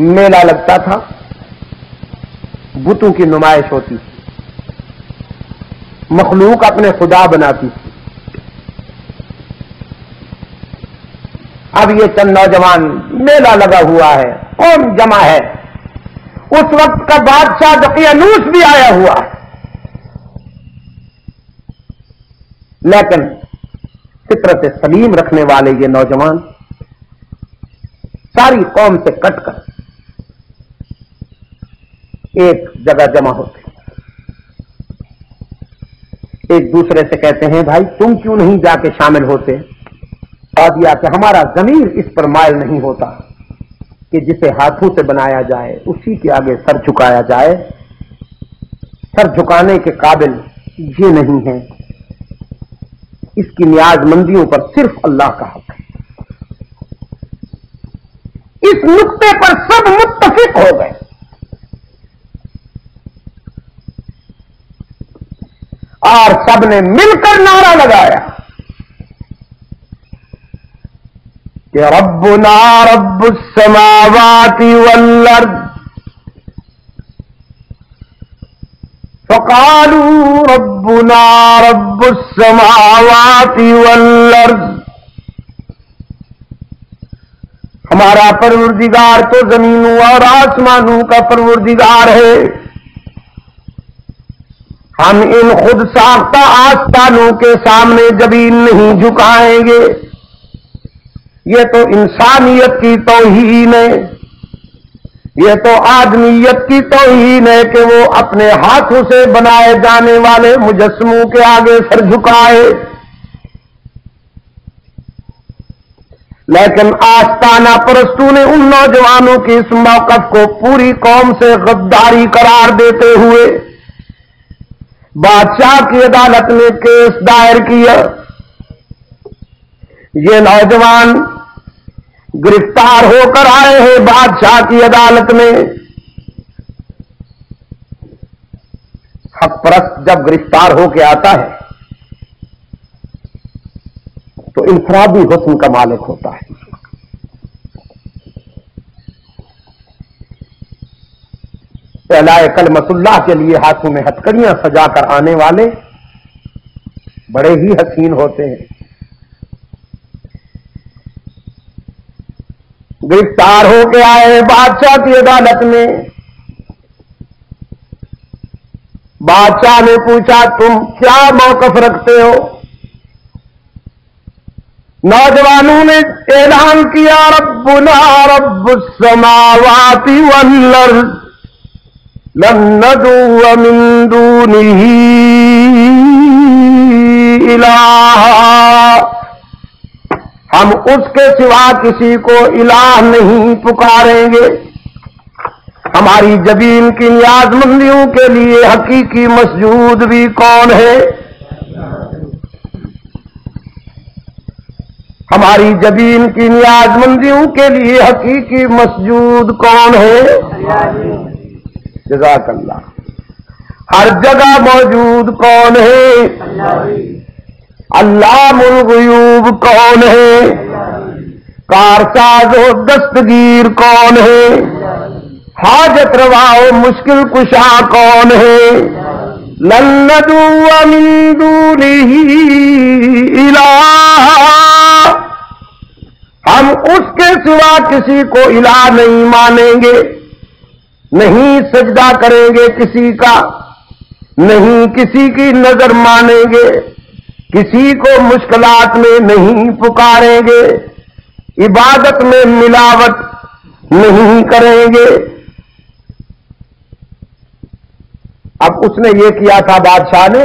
میلہ لگتا تھا، بتوں کی نمائش ہوتی تھی، مخلوق اپنے خدا بناتی تھی۔ اب یہ چند نوجوان، میلہ لگا ہوا ہے، قوم جمع ہے، اس وقت کا بادشاہ دقیانوس بھی آیا ہوا ہے، لیکن فطرت سلیم رکھنے والے یہ نوجوان ساری قوم سے کٹ کر ایک جگہ جمع ہوتے، ایک دوسرے سے کہتے ہیں بھائی تم کیوں نہیں جا کے شامل ہوتے؟ اور دیا کہ ہمارا ضمیر اس پر مائل نہیں ہوتا کہ جسے ہاتھوں سے بنایا جائے اسی کے آگے سر جھکایا جائے، سر جھکانے کے قابل یہ نہیں ہے، اس کی نیاز مندیوں پر صرف اللہ کا حق ہے۔ اس نقطے پر سب متفق ہو گئے، اور سب نے مل کر نعرہ لگایا کہ ربنا رب السماوات والارض، فقالوا ربنا رب السماوات والارض، ہمارا پروردگار تو زمینوں اور آسمانوں کا پروردگار ہے، ہم ان خود ساختہ آستانوں کے سامنے جبین نہیں جھکائیں گے، یہ تو انسانیت کی توہین ہے، یہ تو آدمیت کی توہین ہے کہ وہ اپنے ہاتھوں سے بنائے جانے والے مجسموں کے آگے سر جھکائے۔ لیکن آستانہ پرستوں نے ان نوجوانوں کی اس موقف کو پوری قوم سے غداری قرار دیتے ہوئے بادشاہ کی عدالت میں کیس دائر کیا۔ یہ نوجوان گرفتار ہو کر آئے ہیں بادشاہ کی عدالت میں۔ حق پرست جب گرفتار ہو کے آتا ہے تو انفرادی حسن کا مالک ہوتا ہے۔ اعلاء کلمت اللہ کے لیے ہاتھوں میں ہتھکڑیاں سجا کر آنے والے بڑے ہی حسین ہوتے ہیں۔ گرفتار ہو کے آئے بادشاہ کی عدالت میں۔ بادشاہ نے پوچھا تم کیا موقف رکھتے ہو؟ نوجوانوں نے اعلان کیا ربنا رب السماوات والارض لن ندعو من دونه الہا، ہم اس کے سوا کسی کو الہ نہیں پکاریں گے۔ ہماری جبین کی نیاز مندیوں کے لیے حقیقی مسجود بھی کون ہے؟ ہماری جبین کی نیاز مندیوں کے لیے حقیقی مسجود کون ہے؟ جزاک اللہ۔ ہر جگہ موجود کون ہے؟ علام الغیوب کون ہے؟ کارساز و دستگیر کون ہے؟ حاجت روا و مشکل کشا کون ہے؟ لن ندعو من دونہ الہ، ہم اس کے سوا کسی کو الہ نہیں مانیں گے، نہیں سجدہ کریں گے کسی کا، نہیں کسی کی نظر مانیں گے، کسی کو مشکلات میں نہیں پکاریں گے، عبادت میں ملاوٹ نہیں کریں گے۔ اب اس نے یہ کیا تھا بادشاہ نے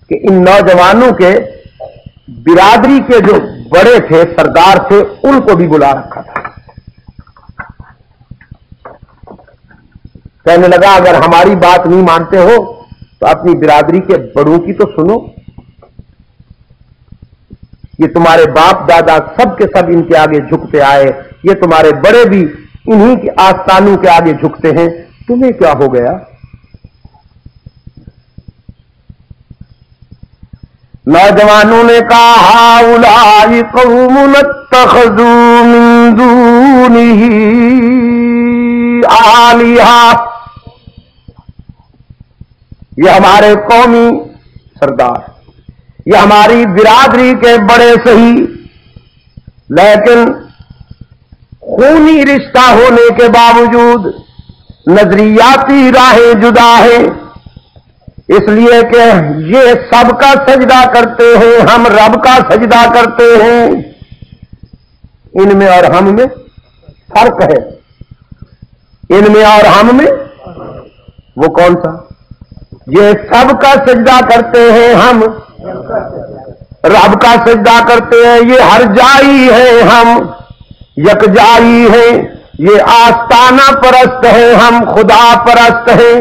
کہ ان نوجوانوں کے برادری کے جو بڑے تھے، سردار تھے، ان کو بھی بلا رکھا تھا۔ کہنے لگا اگر ہماری بات نہیں مانتے ہو تو اپنی برادری کے بڑوں کی تو سنو، یہ تمہارے باپ دادا سب کے سب ان کے آگے جھکتے آئے، یہ تمہارے بڑے بھی انہی کے آستانوں کے آگے جھکتے ہیں، تمہیں کیا ہو گیا؟ نوجوانوں نے کہا ہؤلاء قوم اتخذوا من دونہ آلہہ، یہ ہمارے قومی سردار، یہ ہماری برادری کے بڑے صحیح، لیکن خونی رشتہ ہونے کے باوجود نظریاتی راہیں جدا ہیں، اس لیے کہ یہ سب کا سجدہ کرتے ہیں، ہم رب کا سجدہ کرتے ہیں، ان میں اور ہم میں فرق ہے، ان میں اور ہم میں وہ کون سا؟ یہ سب کا سجدہ کرتے ہیں، ہم رب کا سجدہ کرتے ہیں، یہ ہر جائی ہے، ہم یکجائی ہیں، یہ آستانہ پرست ہیں، ہم خدا پرست ہیں۔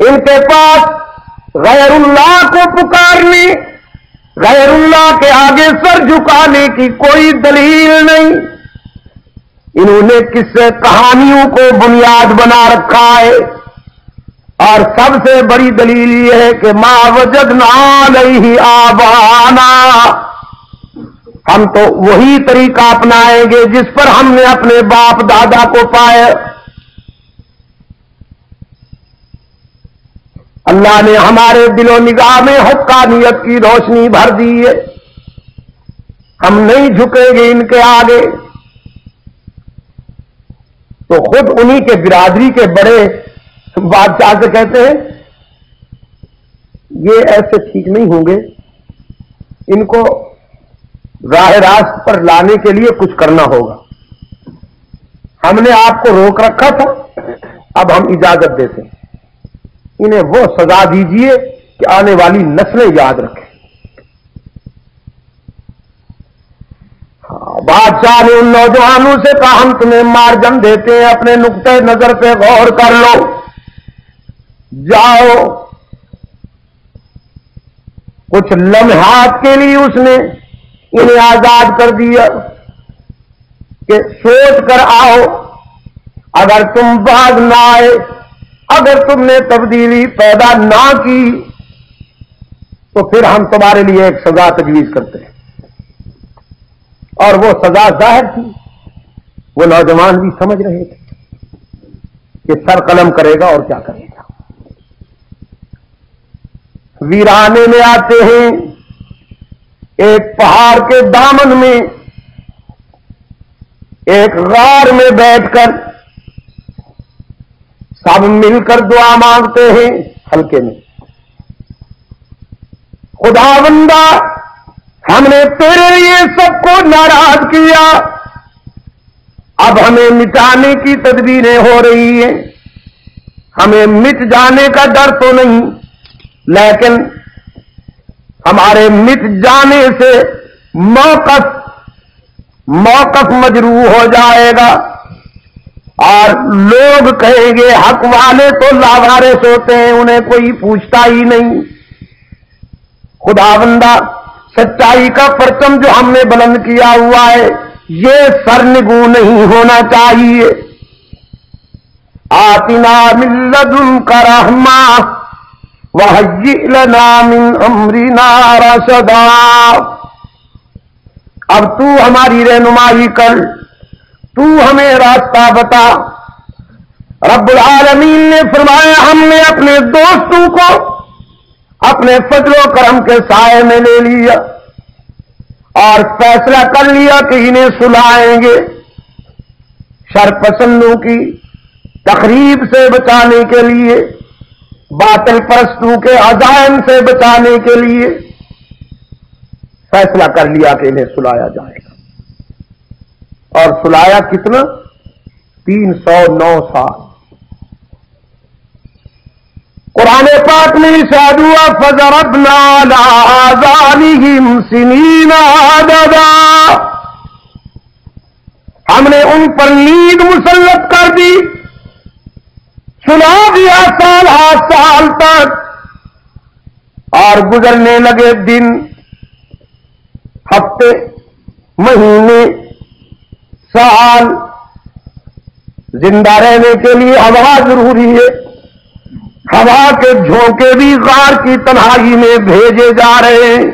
ان کے پاس غیر اللہ کو پکارنے، غیر اللہ کے آگے سر جھکانے کی کوئی دلیل نہیں، انہوں نے قصے کہانیوں کو بنیاد بنا رکھا ہے، اور سب سے بڑی دلیل یہ ہے کہ ما وجدنا علیہ آبانا، ہم تو وہی طریقہ اپنائیں گے جس پر ہم نے اپنے باپ دادا کو پائے۔ اللہ نے ہمارے دل و نگاہ میں حقانیت کی روشنی بھر دی ہے، ہم نہیں جھکیں گے ان کے آگے۔ تو خود انہی کے برادری کے بڑے بادشاہ سے کہتے ہیں یہ ایسے ٹھیک نہیں ہوں گے، ان کو راہ راست پر لانے کے لیے کچھ کرنا ہوگا، ہم نے آپ کو روک رکھا تھا، اب ہم اجازت دیتے ہیں، انہیں وہ سزا دیجیے کہ آنے والی نسلیں یاد رکھیں۔ بادشاہ نے ان نوجوانوں سے کہا ہم تمہیں مارجن دیتے ہیں، اپنے نقطۂ نظر پہ غور کر لو، جاؤ۔ کچھ لمحات کے لیے اس نے انہیں آزاد کر دیا کہ سوچ کر آؤ، اگر تم باز نہ آئے، اگر تم نے تبدیلی پیدا نہ کی تو پھر ہم تمہارے لیے ایک سزا تجویز کرتے ہیں۔ اور وہ سزا ظاہر تھی، وہ نوجوان بھی سمجھ رہے تھے کہ سر قلم کرے گا اور کیا کرے گا۔ ویرانے میں آتے ہیں، ایک پہاڑ کے دامن میں ایک غار میں بیٹھ کر سب مل کر دعا مانگتے ہیں ہلکے میں، خداوندا ہم نے تیرے لیے سب کو ناراض کیا، اب ہمیں مٹانے کی تدبیریں ہو رہی ہیں، ہمیں مٹ جانے کا ڈر تو نہیں، لیکن ہمارے مٹ جانے سے موقف مجروح ہو جائے گا، اور لوگ کہیں گے حق والے تو لاوارث ہوتے ہیں، انہیں کوئی پوچھتا ہی نہیں۔ خداوندہ سچائی کا پرچم جو ہم نے بلند کیا ہوا ہے یہ سرنگو نہیں ہونا چاہیے۔ آتنا من لدنک رحمہ وہیئ لنا من امرنا رشدا، اب تو ہماری رہنمائی کر، تو ہمیں راستہ بتا۔ رب العالمین نے فرمایا ہم نے اپنے دوستوں کو اپنے فضل و کرم کے سائے میں لے لیا اور فیصلہ کر لیا کہ انہیں سلائیں گے، شر پسندوں کی تخریب سے بچانے کے لیے، باطل پرستوں کے عزائم سے بچانے کے لیے فیصلہ کر لیا کہ انہیں سلایا جائے گا۔ اور سلایا کتنا؟ 309 سال۔ قرآن پاک میں ارشاد ہوا فَضَرَبْنَا عَلَىٰ آذَانِهِمْ سِنِينَ عَدَدًا، ہم نے ان پر نیند مسلط کر دی، سلا دیا سال ہر سال تک، اور گزرنے لگے دن، ہفتے، مہینے، سال۔ زندہ رہنے کے لیے ہوا ضروری ہے، ہوا کے جھونکے بھی غار کی تنہائی میں بھیجے جا رہے ہیں.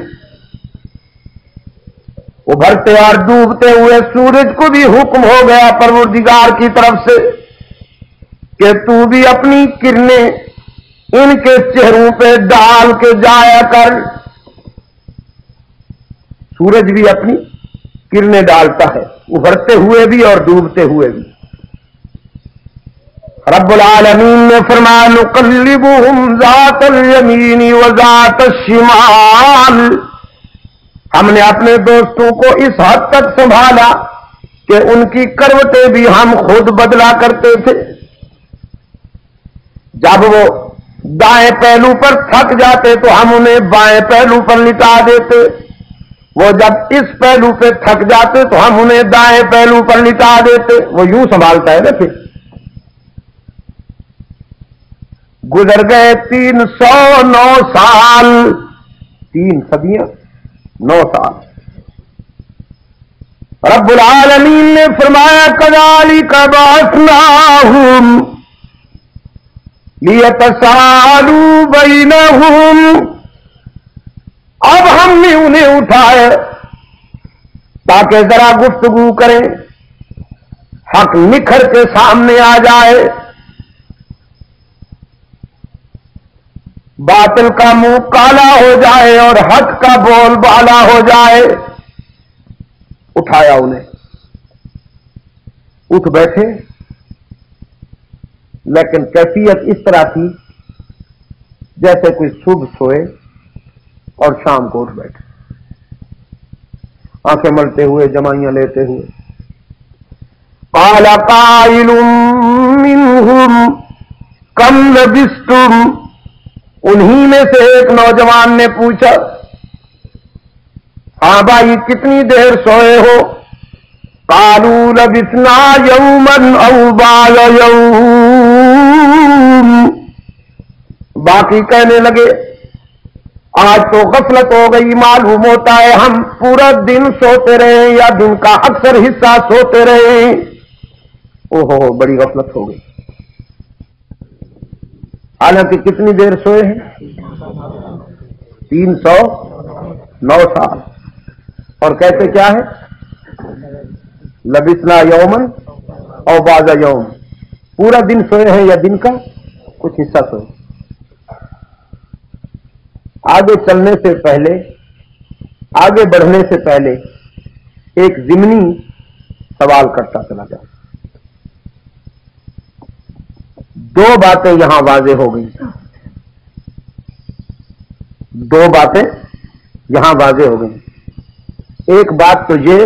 ابھرتے اور ڈوبتے ہوئے سورج کو بھی حکم ہو گیا پروردگار کی طرف سے کہ تو بھی اپنی کرنیں ان کے چہروں پہ ڈال کے جایا کر. سورج بھی اپنی کرنیں ڈالتا ہے, ابھرتے ہوئے بھی اور ڈوبتے ہوئے بھی. رب العالمین نے فرمایا نقلبهم ذات الیمین وذات الشمال. ہم نے اپنے دوستوں کو اس حد تک سنبھالا کہ ان کی کروٹیں بھی ہم خود بدلا کرتے تھے. جب وہ دائیں پہلو پر تھک جاتے تو ہم انہیں بائیں پہلو پر لٹا دیتے. وہ جب اس پہلو پہ تھک جاتے تو ہم انہیں دائیں پہلو پر لٹا دیتے. وہ یوں سنبھالتا ہے نا. پھر گزر گئے 309 سال, 3 صدیاں 9 سال. رب العالمین نے فرمایا کذالک بعثناہم لیتساءلوا بینہم. اب ہم نے انہیں اٹھائے تاکہ ذرا گفتگو کریں, حق نکھر کے سامنے آ جائے, باطل کا منہ کالا ہو جائے اور حق کا بول بالا ہو جائے. اٹھایا انہیں, اٹھ بیٹھے, لیکن کیفیت اس طرح تھی جیسے کوئی صبح سوئے اور شام کو اٹھ بیٹھے, آنکھیں ملتے ہوئے, جمائیاں لیتے ہوئے. قال قائل منهم کم لبثتم. انہی میں سے ایک نوجوان نے پوچھا ہاں بھائی کتنی دیر سوئے ہو؟ قالوا لبثنا یوما او بعض یوم. باقی کہنے لگے آج تو غفلت ہو گئی, معلوم ہوتا ہے ہم پورا دن سوتے رہے یا دن کا اکثر حصہ سوتے رہے. اوہو بڑی غفلت ہو گئی. حالانکہ کتنی دیر سوئے ہیں؟ 309 سال. اور کہتے کیا ہے؟ لبثنا یومن او بعض یوم. پورا دن سوئے ہیں یا دن کا کچھ حصہ سوئے. آگے چلنے سے پہلے, آگے بڑھنے سے پہلے ایک ضمنی سوال کرتا چلا جائے. 2 باتیں یہاں واضح ہو گئی. 2 باتیں یہاں واضح ہو گئی. ایک بات تو یہ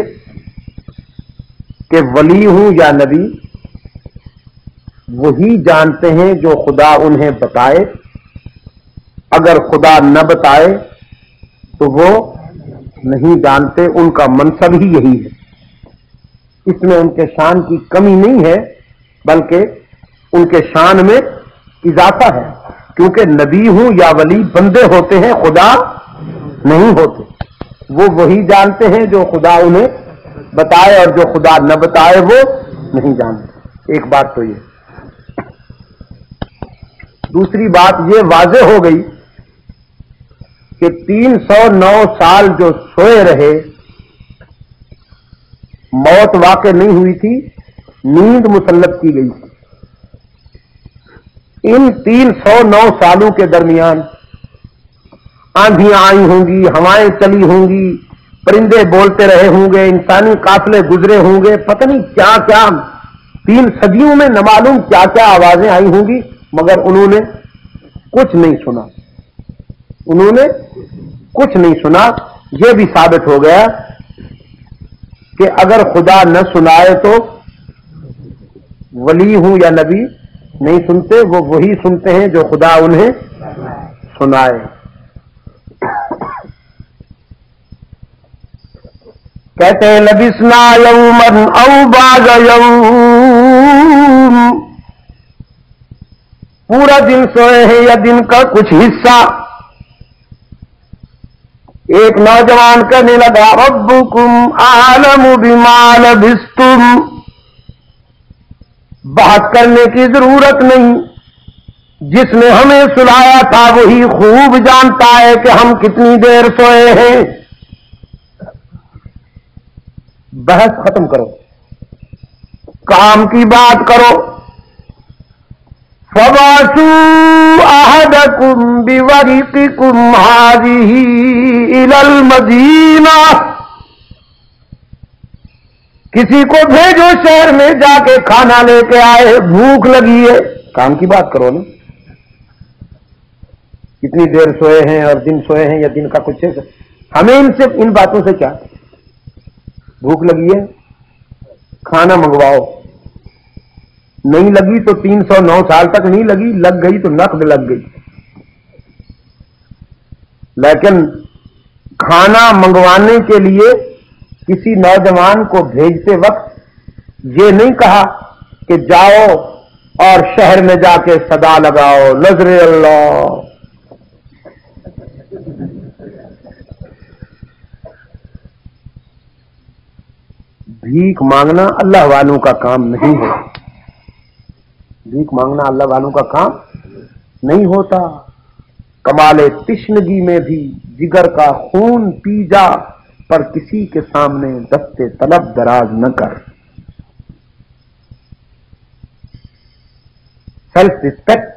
کہ ولی ہوں یا نبی وہی جانتے ہیں جو خدا انہیں بتائے. اگر خدا نہ بتائے تو وہ نہیں جانتے. ان کا منصب ہی یہی ہے. اس میں ان کے شان کی کمی نہیں ہے بلکہ ان کے شان میں اضافہ ہے, کیونکہ نبی ہوں یا ولی بندے ہوتے ہیں, خدا نہیں ہوتے. وہ وہی جانتے ہیں جو خدا انہیں بتائے اور جو خدا نہ بتائے وہ نہیں جانتے. ایک بات تو یہ. دوسری بات یہ واضح ہو گئی کہ 309 سال جو سوئے رہے, موت واقع نہیں ہوئی تھی, نیند مسلط کی گئی تھی. ان 309 سالوں کے درمیان آندھیاں آئی ہوں گی, ہوائیں چلی ہوں گی, پرندے بولتے رہے ہوں گے, انسانی قافلے گزرے ہوں گے, پتہ نہیں کیا کیا 3 صدیوں میں نہ معلوم کیا کیا آوازیں آئی ہوں گی, مگر انہوں نے کچھ نہیں سنا. انہوں نے کچھ نہیں سنا. یہ بھی ثابت ہو گیا کہ اگر خدا نہ سنائے تو ولی ہوں یا نبی نہیں سنتے, وہ وہی سنتے ہیں جو خدا انہیں سنائے. کہتے ہیں لبثنا یومن او بعض یوم. پورا دن سوئے ہیں یا دن کا کچھ حصہ. ایک نوجوان کہنے لگا ربکم اعلم بما لبثتم. بحث کرنے کی ضرورت نہیں, جس نے ہمیں سلایا تھا وہی خوب جانتا ہے کہ ہم کتنی دیر سوئے ہیں. بحث ختم کرو، کام کی بات کرو. فَبَعْثُوا أَحَدَكُمْ بِوَرِقِكُمْ هَٰذِهِ إِلَى الْمَدِينَةِ، کسی کو بھیجو شہر میں جا کے کھانا لے کے آئے، بھوک لگی ہے. کام کی بات کرو نا. کتنی دیر سوئے ہیں اور دن سوئے ہیں یا دن کا کچھ ہے، ہمیں ان باتوں سے کیا. بھوک لگی ہے، کھانا منگواؤ. نہیں لگی تو 309 سال تک نہیں لگی، لگ گئی تو نقد لگ گئی. لیکن کھانا منگوانے کے لیے کسی نوجوان کو بھیجتے وقت یہ نہیں کہا کہ جاؤ اور شہر میں جا کے صدا لگاؤ نظر اللہ. بھیک مانگنا اللہ والوں کا کام نہیں ہے. بھیک مانگنا اللہ والوں کا کام نہیں ہوتا. کمال تشنگی میں بھی جگر کا خون پی جا، پر کسی کے سامنے دستے طلب دراز نہ کر. سیلف ریسپیکٹ،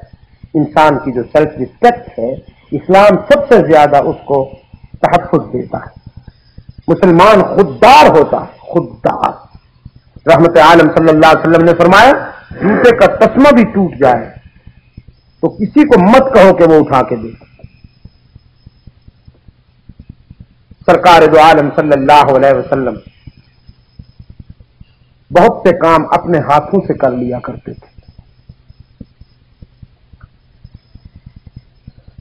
انسان کی جو سیلف ریسپیکٹ ہے، اسلام سب سے زیادہ اس کو تحفظ دیتا ہے. مسلمان خوددار ہوتا ہے، خوددار. رحمت عالم صلی اللہ علیہ وسلم نے فرمایا جوتے کا تسمہ بھی ٹوٹ جائے تو کسی کو مت کہو کہ وہ اٹھا کے دے. سرکار دو عالم صلی اللہ علیہ وسلم بہت سے کام اپنے ہاتھوں سے کر لیا کرتے تھے.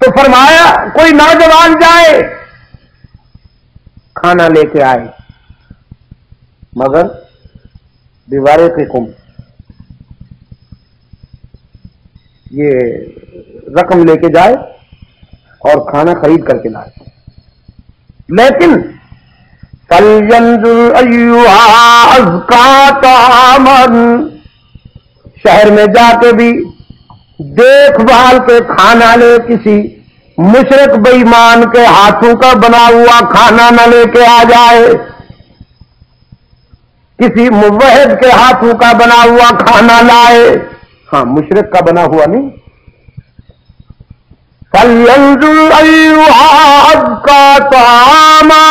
تو فرمایا کوئی نوجوان جائے کھانا لے کے آئے، مگر دیوارے کے کم یہ رقم لے کے جائے اور کھانا خرید کر کے لائے. لیکن فَلْيَنظُرْ أَيُّهَا أَزْكَىٰ طَعَامًا، شہر میں جا کے بھی دیکھ بھال کے کھانا لے. کسی مشرک بے ایمان کے ہاتھوں کا بنا ہوا کھانا نہ لے کے آ جائے، کسی موحد کے ہاتھوں کا بنا ہوا کھانا لائے. ہاں، مشرک کا بنا ہوا نہیں. فَلْيَنظُرْ أَيُّهَا أَزْكَىٰ طَعَامًا.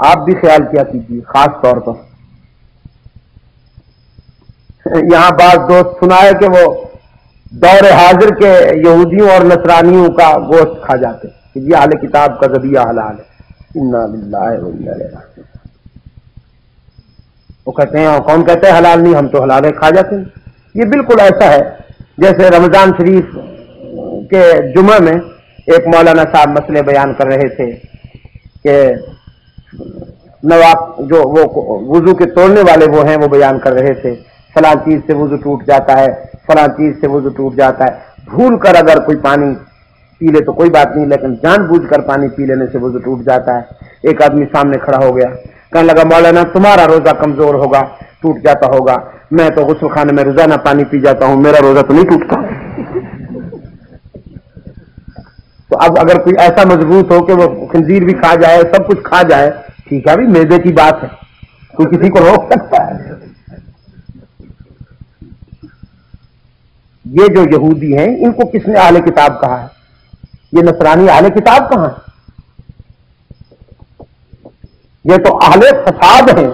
آپ بھی خیال کیا کیجیے، خاص طور پر یہاں بعض دوست سنائے کہ وہ دور حاضر کے یہودیوں اور نصرانیوں کا گوشت کھا جاتے کہ یہ اہل کتاب کا ذبیحہ حلال ہے. انا للہ و انا الیہ راجعون. وہ کہتے ہیں کون کہتے ہیں حلال نہیں، ہم تو حلال ہے کھا جاتے ہیں. یہ بالکل ایسا ہے جیسے رمضان شریف کے جمعہ میں ایک مولانا صاحب مسئلے بیان کر رہے تھے کہ جو وہ وضو کے توڑنے والے وہ ہیں، وہ بیان کر رہے تھے فلاں چیز سے وضو ٹوٹ جاتا ہے، فلاں چیز سے وضو ٹوٹ جاتا ہے. بھول کر اگر کوئی پانی پی لے تو کوئی بات نہیں، لیکن جان بوجھ کر پانی پی لینے سے وضو ٹوٹ جاتا ہے. ایک آدمی سامنے کھڑا ہو گیا، کہنے لگا مولانا تمہارا روزہ کمزور ہوگا، ٹوٹ جاتا ہوگا، میں تو غسل خانے میں روزانہ پانی پی جاتا ہوں، میرا روزہ تو نہیں ٹوٹتا. تو اب اگر کوئی ایسا مضبوط ہو کہ وہ خنزیر بھی کھا جائے، سب کچھ کھا جائے، ٹھیک ہے بھی میدے کی بات ہے، کوئی کسی کو روک سکتا ہے. یہ جو یہودی ہیں ان کو کس نے اہل کتاب کہا ہے؟ یہ نصرانی اہل کتاب کہاں ہے؟ یہ تو اہل فساد ہیں.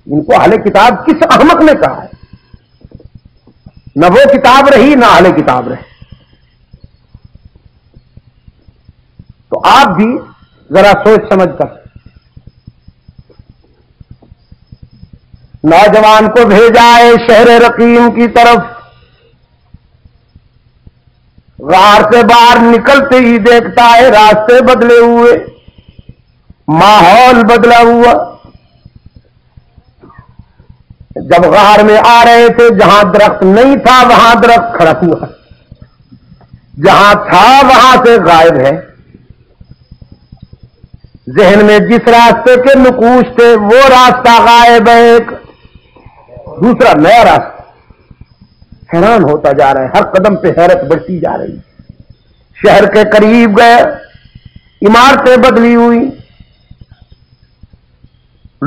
ان کو اہل کتاب کس احمق نے کہا ہے؟ نہ وہ کتاب رہی نہ اہل کتاب رہے. تو آپ بھی ذرا سوچ سمجھ کر نوجوان کو بھیجا ہے شہر رقیم کی طرف. غار سے باہر نکلتے ہی دیکھتا ہے راستے بدلے ہوئے، ماحول بدلا ہوا. جب غار میں آ رہے تھے جہاں درخت نہیں تھا وہاں درخت کھڑا ہوا، جہاں تھا وہاں سے غائب ہے. ذہن میں جس راستے کے نقوش تھے وہ راستہ غائب ہے. دوسرا نیا راستہ. حیران ہوتا جا رہا ہے، ہر قدم پہ حیرت بڑھتی جا رہی. شہر کے قریب گئے، عمارتیں بدلی ہوئی،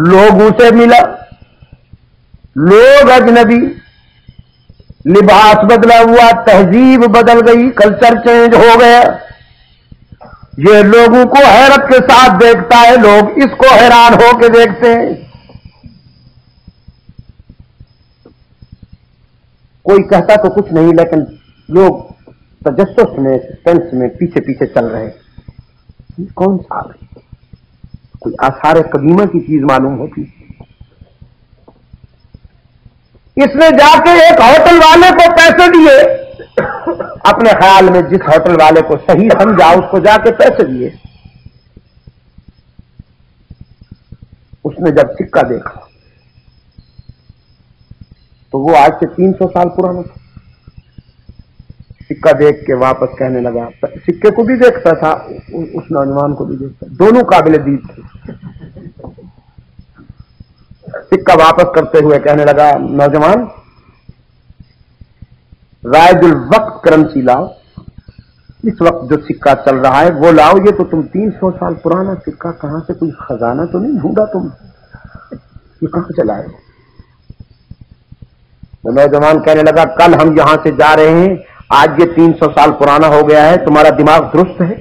لوگوں سے ملا، لوگ اجنبی، لباس بدلا ہوا، تہذیب بدل گئی، کلچر چینج ہو گیا. یہ لوگوں کو حیرت کے ساتھ دیکھتا ہے، لوگ اس کو حیران ہو کے دیکھتے ہیں. کوئی کہتا تو کچھ نہیں، لیکن لوگ تجسس میں، سسپینس میں پیچھے پیچھے چل رہے ہیں. یہ کون سا ہے؟ کوئی آثار قدیمہ کی چیز معلوم ہوتی. اس نے جا کے ایک ہوٹل والے کو پیسے دیے، اپنے خیال میں جس ہوٹل والے کو صحیح سمجھا اس کو جا کے پیسے دیے. اس نے جب سکہ دیکھا تو وہ آج سے 300 سال پرانا تھا. سکہ دیکھ کے واپس کہنے لگا، سکے کو بھی دیکھتا تھا، اس نوجوان کو بھی دیکھتا، دونوں قابل دید تھے. سکہ واپس کرتے ہوئے کہنے لگا، نوجوان رائج الوقت کرنسی لاؤ، اس وقت جو سکہ چل رہا ہے وہ لاؤ. یہ تو تم 300 سال پرانا سکہ، کہاں سے کوئی خزانہ تو نہیں ڈھونڈا تم؟ یہ کہاں چلا ہے؟ وہ نوجوان کہنے لگا، کل ہم یہاں سے جا رہے ہیں، آج یہ 300 سال پرانا ہو گیا ہے. تمہارا دماغ درست ہے؟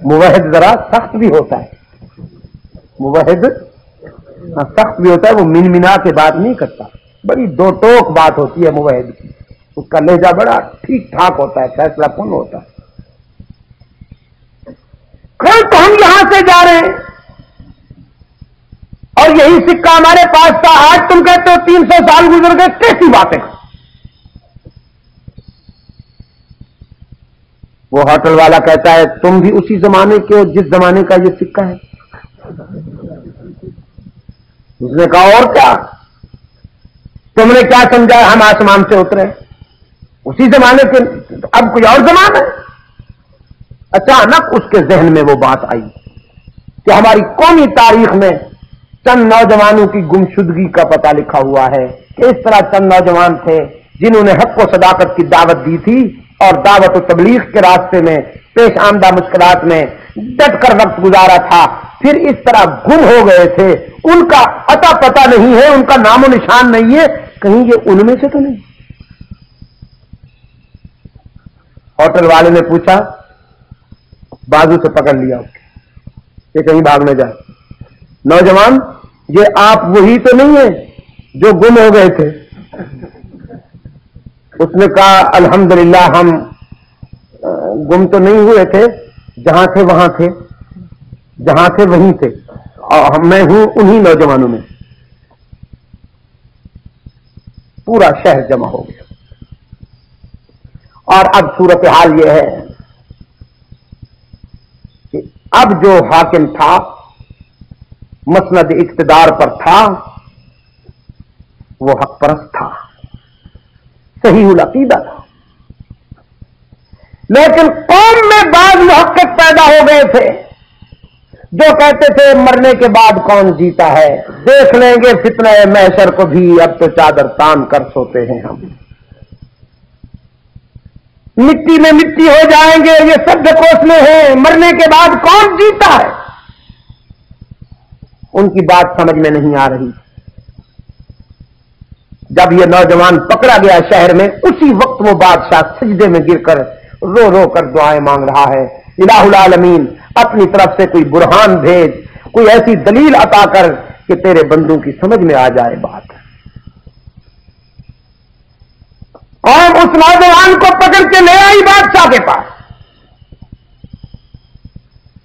موحد ذرا سخت بھی ہوتا ہے، موحد سخت بھی ہوتا ہے، وہ من منا کے بات نہیں کرتا، بڑی دو ٹوک بات ہوتی ہے موحد کی. اس کا لہجہ بڑا ٹھیک ٹھاک ہوتا ہے، فیصلہ کن ہوتا ہے. کل تو ہم یہاں سے جا رہے ہیں اور یہی سکہ ہمارے پاس تھا، آج تم کہتے ہو 300 سال گزر گئے، کیسی باتیں؟ وہ ہوٹل والا کہتا ہے، تم بھی اسی زمانے کے ہو جس زمانے کا یہ سکہ ہے. اس نے کہا، اور کیا؟ تم نے کیا سمجھا ہم آسمان سے اترے؟ اسی زمانے کے، اب کوئی اور زمانہ ہے. اچانک اس کے ذہن میں وہ بات آئی کہ ہماری قومی تاریخ میں چند نوجوانوں کی گمشدگی کا پتہ لکھا ہوا ہے کہ اس طرح چند نوجوان تھے جنہوں نے حق و صداقت کی دعوت دی تھی اور دعوت و تبلیغ کے راستے میں پیش آمدہ مشکلات میں ڈٹ کر وقت گزارا تھا، پھر اس طرح گم ہو گئے تھے. ان کا اتا پتہ نہیں ہے، ان کا نام و نشان نہیں ہے، کہیں یہ ان میں سے تو نہیں؟ ہوٹل والے نے پوچھا، بازو سے پکڑ لیا کہ کہیں بھاگ نہ جائے. نوجوان، یہ آپ وہی تو نہیں ہیں جو گم ہو گئے تھے؟ اس نے کہا، الحمدللہ ہم گم تو نہیں ہوئے تھے، جہاں تھے وہاں تھے، جہاں تھے وہیں تھے، اور میں ہوں انہی نوجوانوں میں. پورا شہر جمع ہو گیا. اور اب صورتحال یہ ہے کہ اب جو حاکم تھا، مسند اقتدار پر تھا، وہ حق پرست تھا، صحیح العقیدہ تھا. لیکن قوم میں بعض محقق پیدا ہو گئے تھے جو کہتے تھے مرنے کے بعد کون جیتا ہے، دیکھ لیں گے فتنہ محشر کو بھی، اب تو چادر تان کر سوتے ہیں ہم، مٹی میں مٹی ہو جائیں گے، یہ سب کوسنے ہیں، مرنے کے بعد کون جیتا ہے. ان کی بات سمجھ میں نہیں آ رہی. جب یہ نوجوان پکڑا گیا شہر میں، اسی وقت وہ بادشاہ سجدے میں گر کر رو رو کر دعائیں مانگ رہا ہے، الہ العالمین اپنی طرف سے کوئی برہان بھیج، کوئی ایسی دلیل عطا کر کہ تیرے بندوں کی سمجھ میں آ جائے بات. اور اس نوجوان کو پکڑ کے لے آئی بادشاہ کے پاس.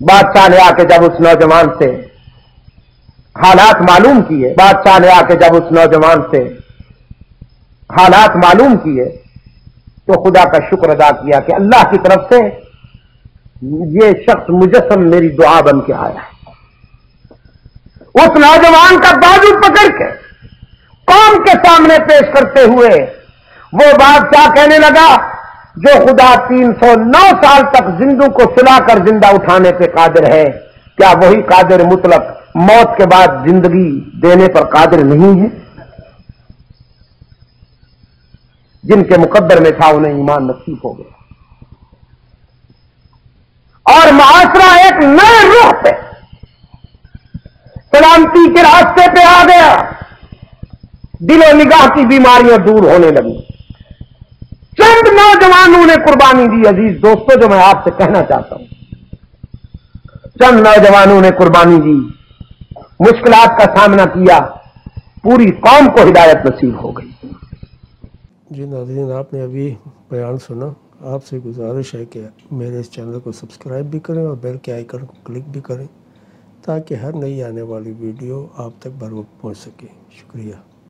بادشاہ نے آ کے جب اس نوجوان سے حالات معلوم کیے، بادشاہ نے آ کے جب اس نوجوان سے حالات معلوم کیے تو خدا کا شکر ادا کیا کہ اللہ کی طرف سے یہ شخص مجسم میری دعا بن کے آیا ہے. اس نوجوان کا بازو پکڑ کے قوم کے سامنے پیش کرتے ہوئے وہ بادشاہ کہنے لگا، جو خدا 309 سال تک زندوں کو سلا کر زندہ اٹھانے پہ قادر ہے، کیا وہی قادر مطلق موت کے بعد زندگی دینے پر قادر نہیں ہے؟ جن کے مقدر میں تھا انہیں ایمان نصیب ہو گیا، اور معاشرہ ایک نئے رخ پہ سلامتی کے راستے پہ آ گیا، دل و نگاہ کی بیماریاں دور ہونے لگی۔ چند نوجوانوں نے قربانی دی، عزیز دوستو، جو میں آپ سے کہنا چاہتا ہوں، چند نوجوانوں نے قربانی دی، مشکلات کا سامنا کیا، پوری قوم کو ہدایت نصیب ہو گئی۔ جی ناظرین، آپ نے ابھی بیان سنا۔ آپ سے گزارش ہے کہ میرے اس چینل کو سبسکرائب بھی کریں اور بیل کے آئیکن کو کلک بھی کریں تاکہ ہر نئی آنے والی ویڈیو آپ تک بر وقت پہنچ سکے۔ شکریہ۔